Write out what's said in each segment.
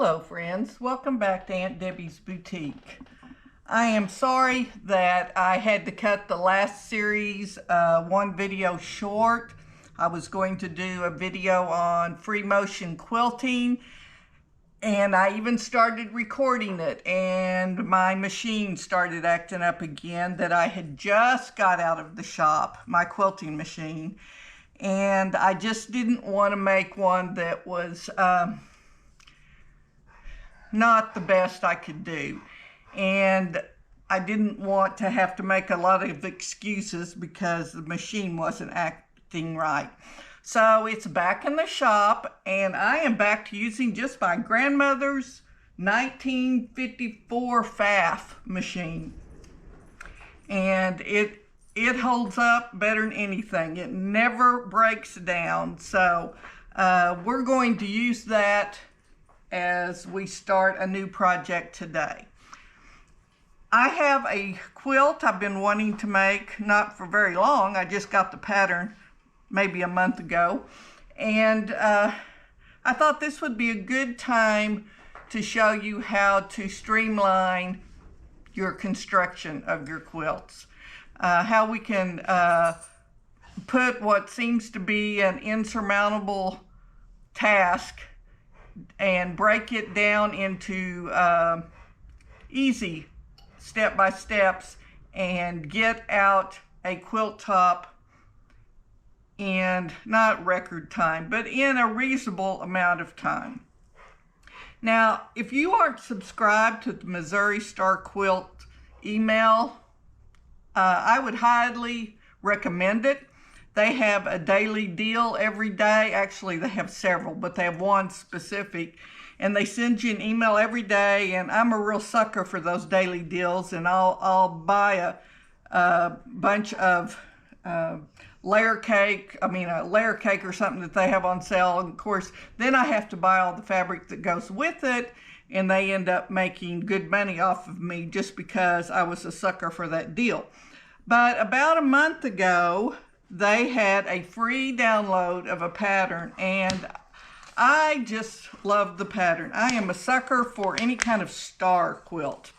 Hello friends, welcome back to Aunt Debbie's Boutique. I am sorry that I had to cut the last series one video short. I was going to do a video on free motion quilting, and I even started recording it, and my machine started acting up again that I had just got out of the shop, my quilting machine, and I just didn't want to make one that was not the best I could do, and I didn't want to have to make a lot of excuses because the machine wasn't acting right. So it's back in the shop, and I am back to using just my grandmother's 1954 Pfaff machine, and it holds up better than anything. It never breaks down, so we're going to use that as we start a new project today. I have a quilt I've been wanting to make, not for very long. I just got the pattern maybe a month ago, and I thought this would be a good time to show you how to streamline your construction of your quilts. How we can put what seems to be an insurmountable task and break it down into easy step-by-steps and get out a quilt top in not record time, but in a reasonable amount of time. Now, if you aren't subscribed to the Missouri Star Quilt email, I would highly recommend it. They have a daily deal every day. Actually, they have several, but they have one specific. And they send you an email every day, and I'm a real sucker for those daily deals, and I'll buy a bunch of layer cake or something that they have on sale. And of course, then I have to buy all the fabric that goes with it, and they end up making good money off of me just because I was a sucker for that deal. But about a month ago, they had a free download of a pattern, and I just love the pattern. I am a sucker for any kind of star quilt.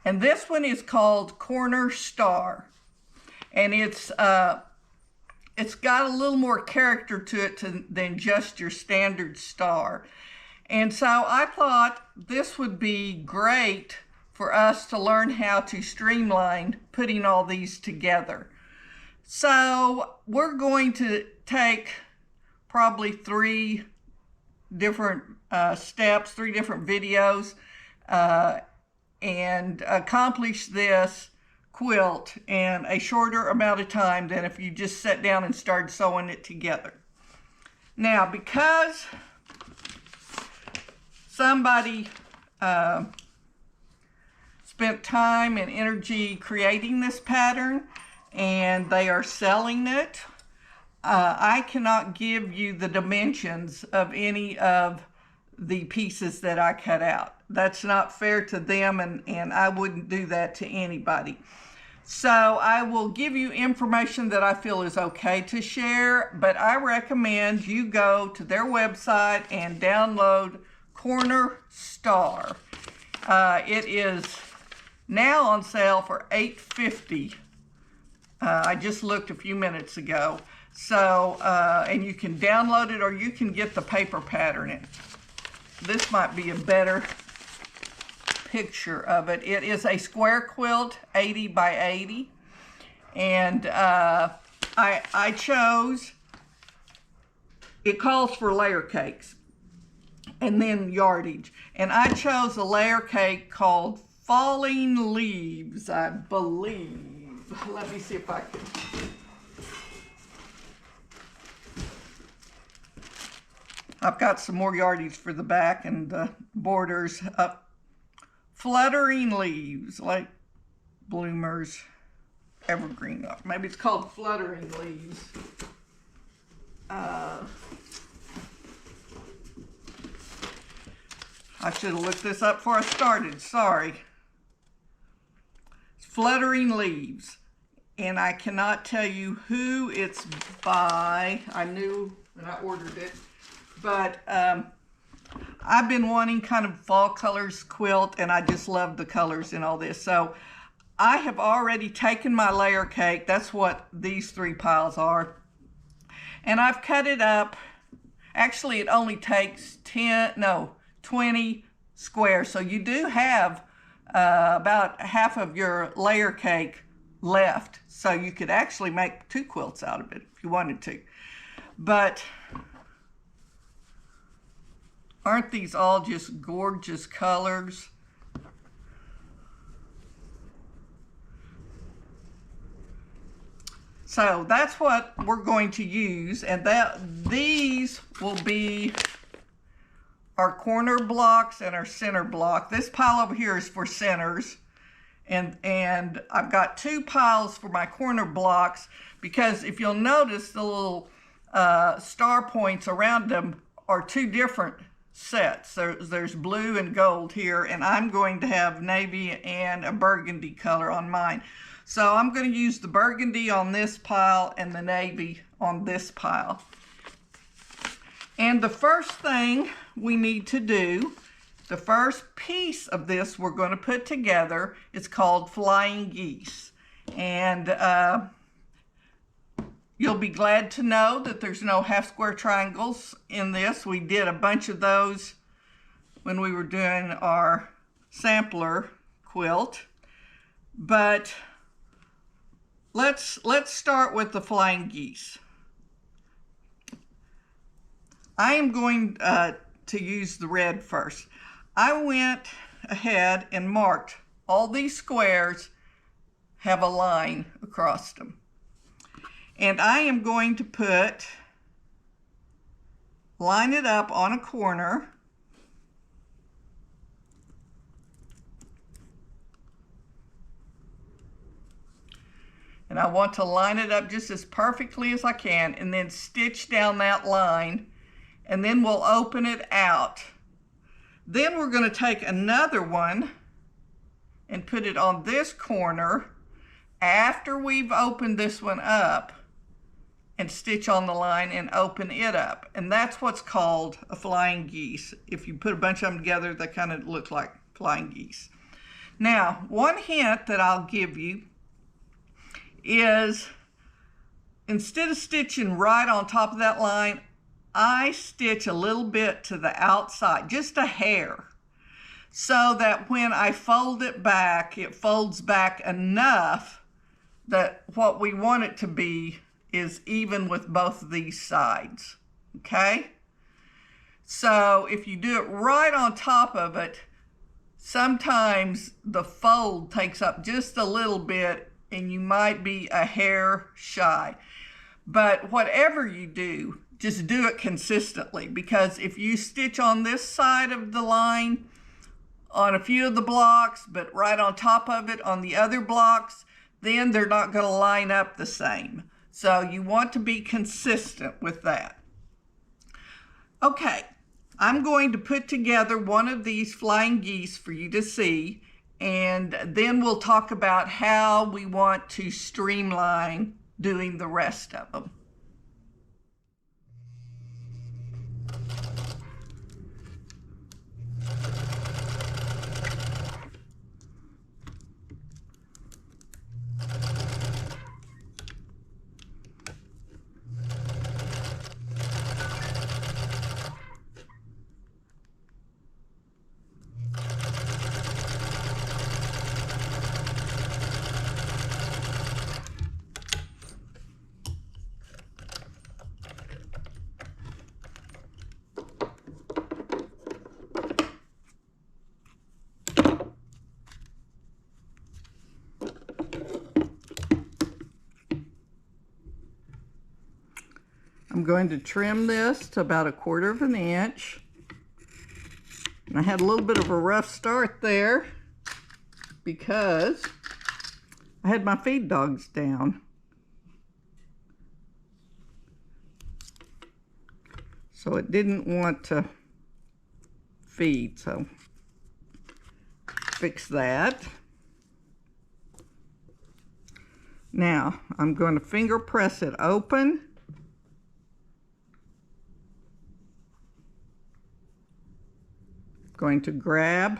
And this one is called Corner Star. And it's got a little more character to it than just your standard star. And so I thought this would be great for us to learn how to streamline putting all these together. So we're going to take probably three different steps, three different videos, and accomplish this quilt in a shorter amount of time than if you just sat down and started sewing it together. Now, because somebody spent time and energy creating this pattern, and they are selling it, I cannot give you the dimensions of any of the pieces that I cut out. That's not fair to them, and I wouldn't do that to anybody. So I will give you information that I feel is okay to share, but I recommend you go to their website and download Corner Star. It is now on sale for $8.50. I just looked a few minutes ago. So, and you can download it or you can get the paper pattern in. This might be a better picture of it. It is a square quilt, 80 by 80. And I chose, it calls for layer cakes and then yardage. And I chose a layer cake called Falling Leaves, I believe. Let me see if I can. I've got some more yardage for the back and the borders up. Fluttering Leaves, like bloomers, evergreen. Maybe it's called Fluttering Leaves. I should have looked this up before I started, sorry. Fluttering Leaves. And I cannot tell you who it's by. I knew when I ordered it. But I've been wanting kind of fall colors quilt, and I just love the colors in all this. So I have already taken my layer cake. That's what these 3 piles are. And I've cut it up. Actually, it only takes 20 squares. So you do have about half of your layer cake left. So you could actually make 2 quilts out of it if you wanted to. But aren't these all just gorgeous colors? So that's what we're going to use, and these will be our corner blocks and our center block. This pile over here is for centers, and I've got 2 piles for my corner blocks, because if you'll notice, the little star points around them are 2 different sets. There's blue and gold here, and I'm going to have navy and a burgundy color on mine. So I'm going to use the burgundy on this pile and the navy on this pile. And the first thing we need to do, the first piece of this we're going to put together, is called flying geese. And you'll be glad to know that there's no half square triangles in this. We did a bunch of those when we were doing our sampler quilt. But let's start with the flying geese. I am going to use the red first. I went ahead and marked all these squares have a line across them. And I am going to line it up on a corner. And I want to line it up just as perfectly as I can, and then stitch down that line, and then we'll open it out. Then we're going to take another one and put it on this corner after we've opened this one up, and stitch on the line and open it up. And that's what's called a flying geese. If you put a bunch of them together, they kind of look like flying geese. Now, one hint that I'll give you is, instead of stitching right on top of that line, I stitch a little bit to the outside, just a hair, so that when I fold it back, it folds back enough that what we want it to be is even with both of these sides, okay? So if you do it right on top of it, sometimes the fold takes up just a little bit and you might be a hair shy. But whatever you do, just do it consistently, because if you stitch on this side of the line on a few of the blocks, but right on top of it on the other blocks, then they're not going to line up the same. So you want to be consistent with that. Okay, I'm going to put together one of these flying geese for you to see, and then we'll talk about how we want to streamline doing the rest of them. I'm going to trim this to about 1/4 of an inch. And I had a little bit of a rough start there because I had my feed dogs down. So it didn't want to feed, so fix that. Now I'm going to finger press it open. Going to grab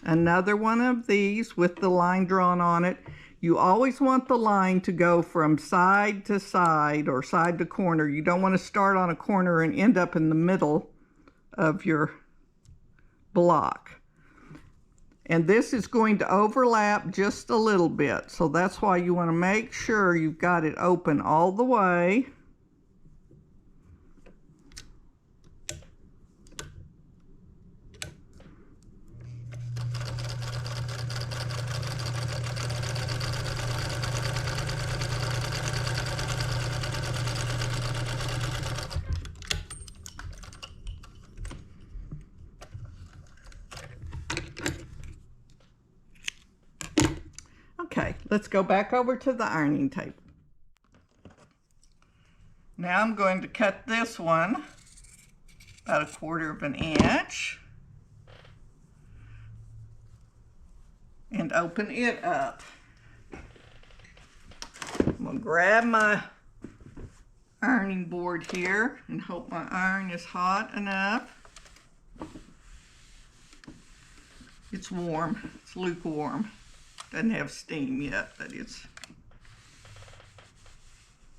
another one of these with the line drawn on it. You always want the line to go from side to side or side to corner. You don't want to start on a corner and end up in the middle of your block. And this is going to overlap just a little bit, so that's why you want to make sure you've got it open all the way. Okay, let's go back over to the ironing table. Now I'm going to cut this one about 1/4 of an inch and open it up. I'm going to grab my ironing board here and hope my iron is hot enough. It's warm, it's lukewarm. Doesn't have steam yet, but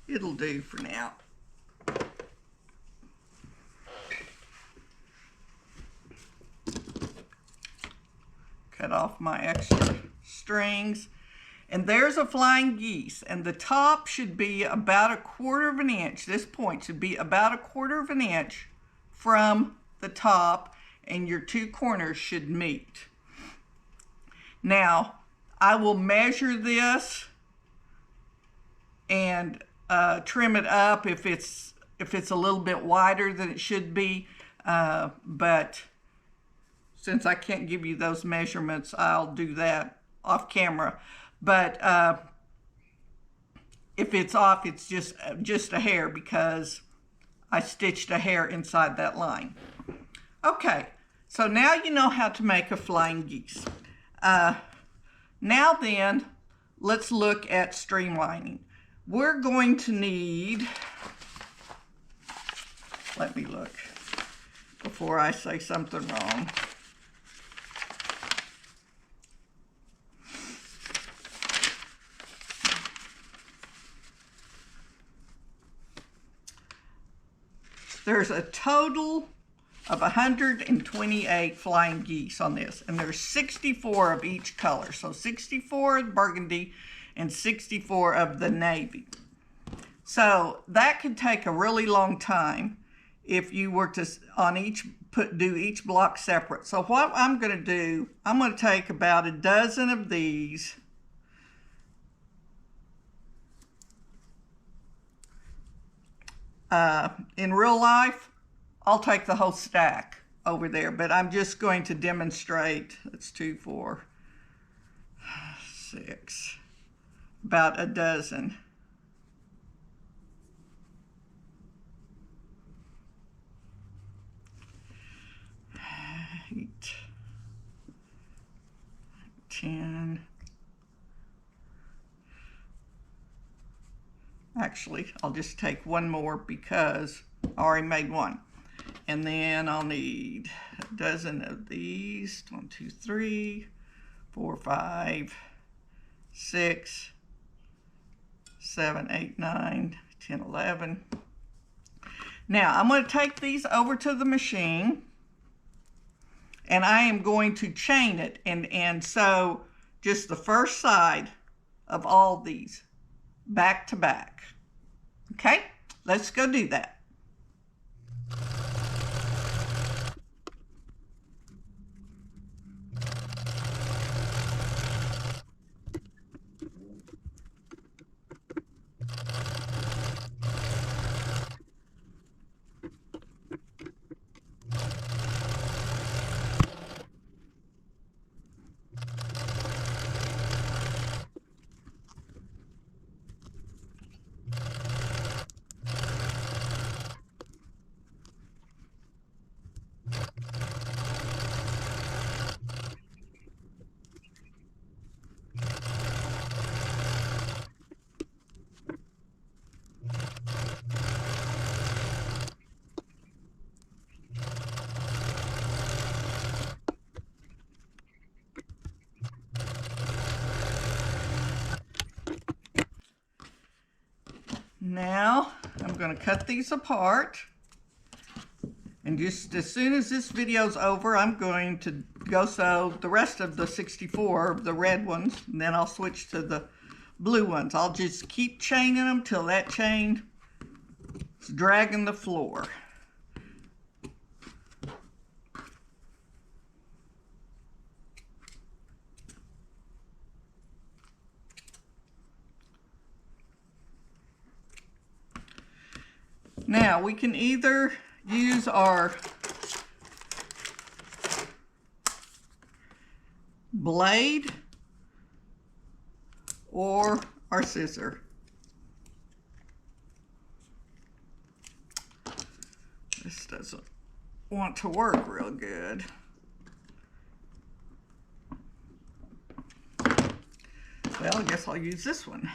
it'll do for now. Cut off my extra strings. And there's a flying geese, and the top should be about 1/4 of an inch. This point should be about 1/4 of an inch from the top, and your two corners should meet. Now, I will measure this and trim it up if it's a little bit wider than it should be, but since I can't give you those measurements, I'll do that off camera. But if it's off, it's just a hair because I stitched a hair inside that line. Okay, so now you know how to make a flying geese. Now then, let's look at streamlining. We're going to need, let me look before I say something wrong. There's a total of 128 flying geese on this, and there's 64 of each color. So 64 of burgundy and 64 of the navy. So that could take a really long time if you were to do each block separate. So what I'm going to do, I'm going to take about 12 of these. In real life, I'll take the whole stack over there, but I'm just going to demonstrate. That's 2, 4, 6, about 12. Eight, 10. Actually, I'll just take one more because I already made one. And then I'll need 12 of these. 1, 2, 3, 4, 5, 6, 7, 8, 9, 10, 11. Now I'm going to take these over to the machine and I am going to chain it and sew just the first side of all these back to back. Okay, let's go do that. Now I'm going to cut these apart, and just as soon as this video's over, I'm going to go sew the rest of the 64, the red ones, and then I'll switch to the blue ones. I'll just keep chaining them till that chain is dragging the floor. Now we can either use our blade or our scissor. This doesn't want to work real good. Well, I guess I'll use this one.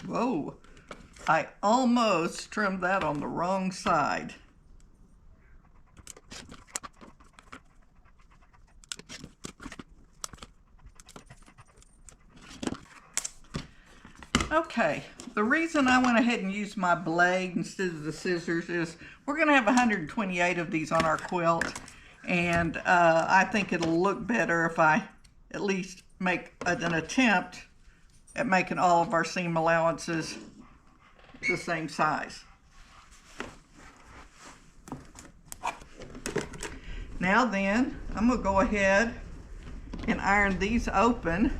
Whoa, I almost trimmed that on the wrong side. Okay, the reason I went ahead and used my blade instead of the scissors is we're going to have 128 of these on our quilt, and I think it'll look better if I at least make an attempt at making all of our seam allowances the same size. Now then, I'm going to go ahead and iron these open,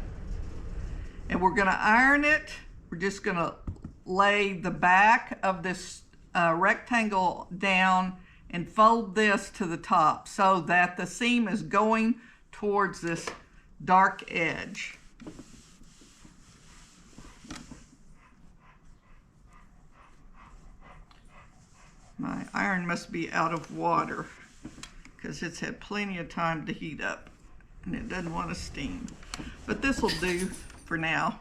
and we're going to iron it. We're just going to lay the back of this rectangle down and fold this to the top so that the seam is going towards this dark edge. My iron must be out of water because it's had plenty of time to heat up and it doesn't want to steam. But this will do for now.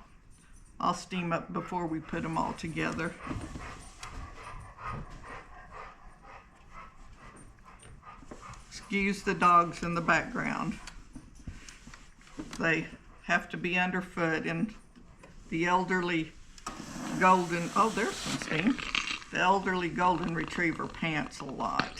I'll steam up before we put them all together. Excuse the dogs in the background. They have to be underfoot, and the elderly golden, oh, there's some steam. The elderly golden retriever pants a lot.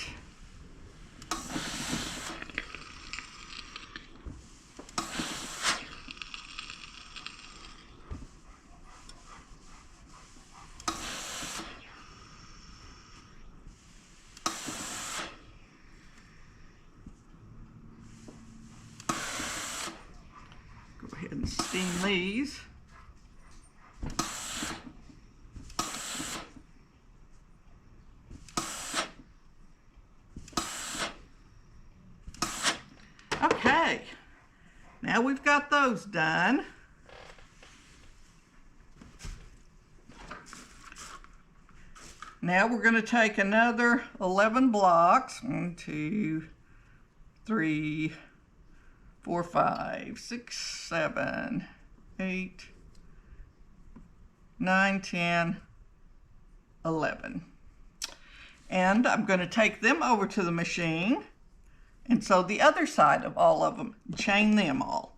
Go ahead and steam these. Okay, now we've got those done. Now we're going to take another 11 blocks. 1, 2, 3, 4, 5, 6, 7, 8, 9, 10, 11. And I'm going to take them over to the machine. And so the other side of all of them, chain them all.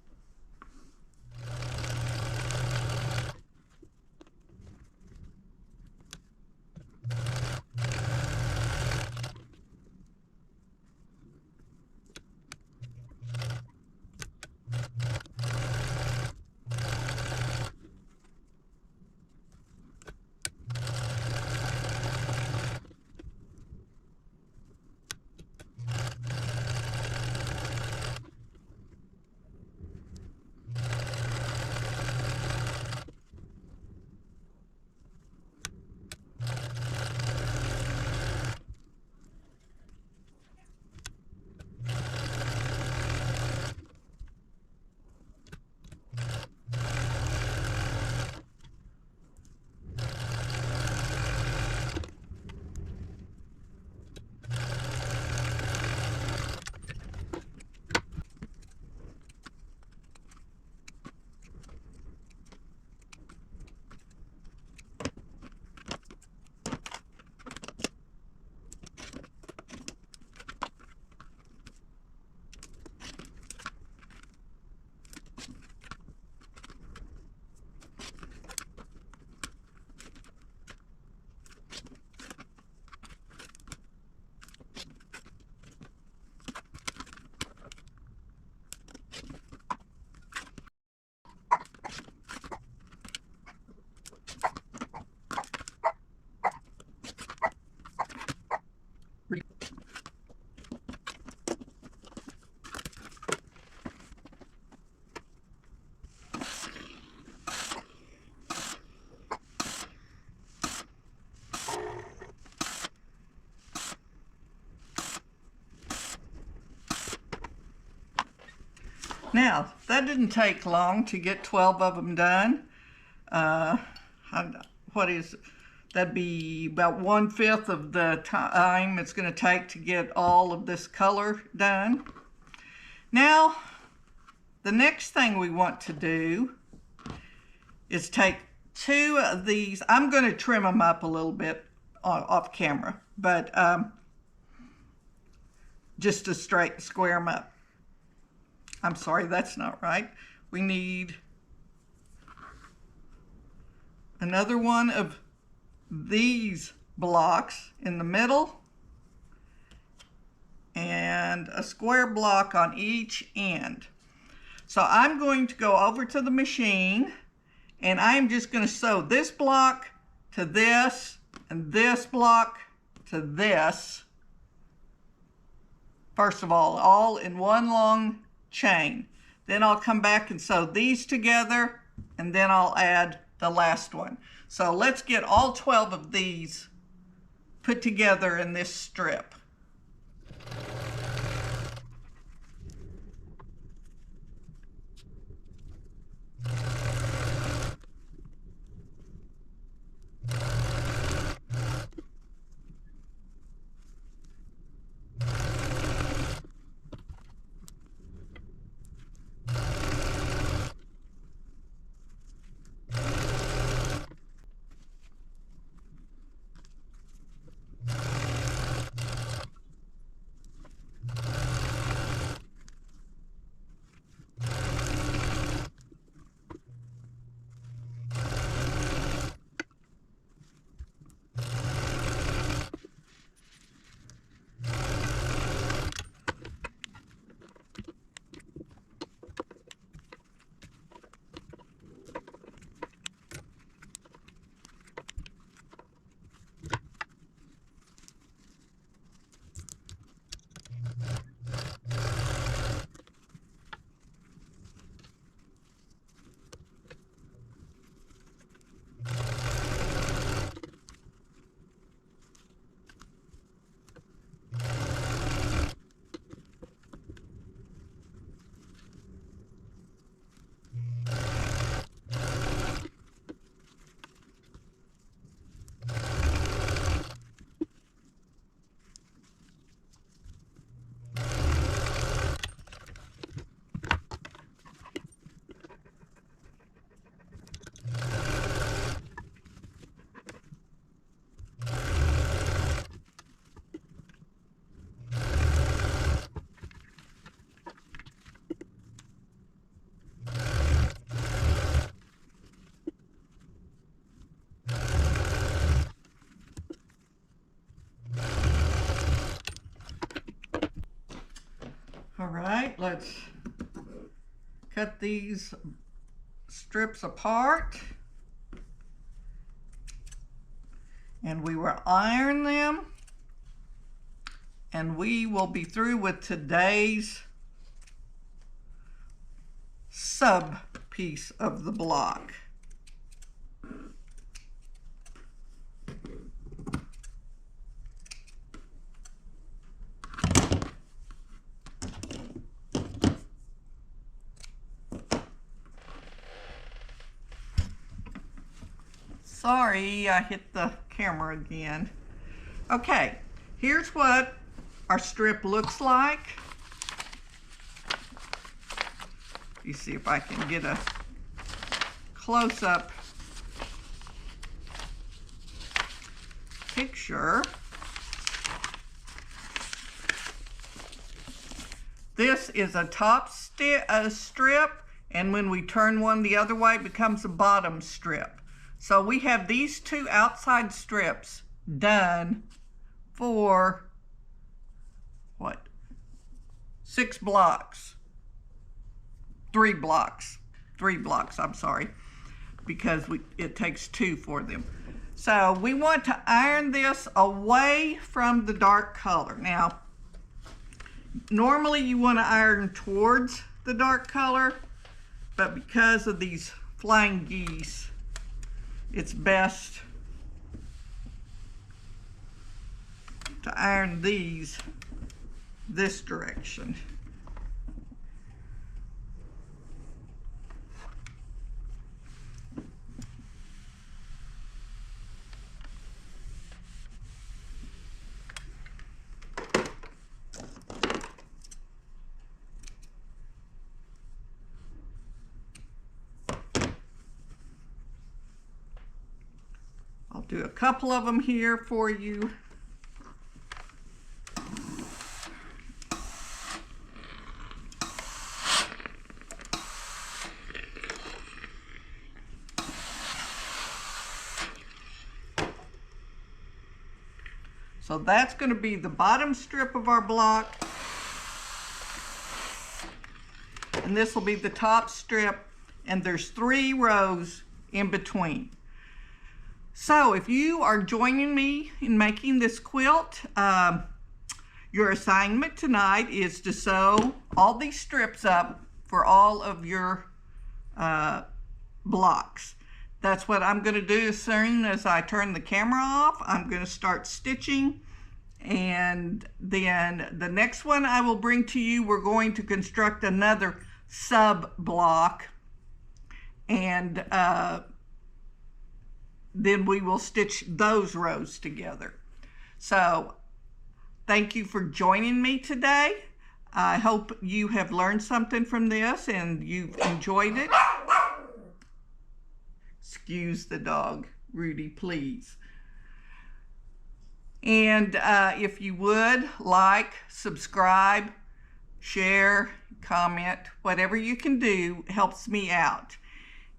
Now, that didn't take long to get 12 of them done. That'd be about 1/5 of the time it's going to take to get all of this color done. Now, the next thing we want to do is take 2 of these. I'm going to trim them up a little bit off camera, but just to square them up. I'm sorry, that's not right. We need another one of these blocks in the middle and a square block on each end. So I'm going to go over to the machine and I'm just going to sew this block to this and this block to this. First of all in one long chain. Then I'll come back and sew these together and then I'll add the last one. So let's get all 12 of these put together in this strip. All right, let's cut these strips apart and we will iron them and we will be through with today's sub piece of the block. Sorry, I hit the camera again. Okay, here's what our strip looks like. You see if I can get a close-up picture. This is a top strip, and when we turn one the other way, it becomes a bottom strip. So we have these 2 outside strips done for, what, 6 blocks. 3 blocks. 3 blocks, I'm sorry, because it takes 2 for them. So we want to iron this away from the dark color. Now, normally you want to iron towards the dark color, but because of these flying geese, it's best to iron these this direction. I'll do a couple of them here for you. So that's going to be the bottom strip of our block. And this will be the top strip. And there's 3 rows in between. So if you are joining me in making this quilt, your assignment tonight is to sew all these strips up for all of your blocks. That's what I'm going to do as soon as I turn the camera off. I'm going to start stitching, and then the next one I will bring to you, we're going to construct another sub block, and then we will stitch those rows together. So thank you for joining me today. I hope you have learned something from this and you've enjoyed it. Excuse the dog, Rudy, please. And if you would, like, subscribe, share, comment, whatever you can do helps me out.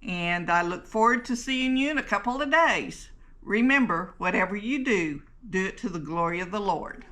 And I look forward to seeing you in a couple of days. Remember, whatever you do, do it to the glory of the Lord.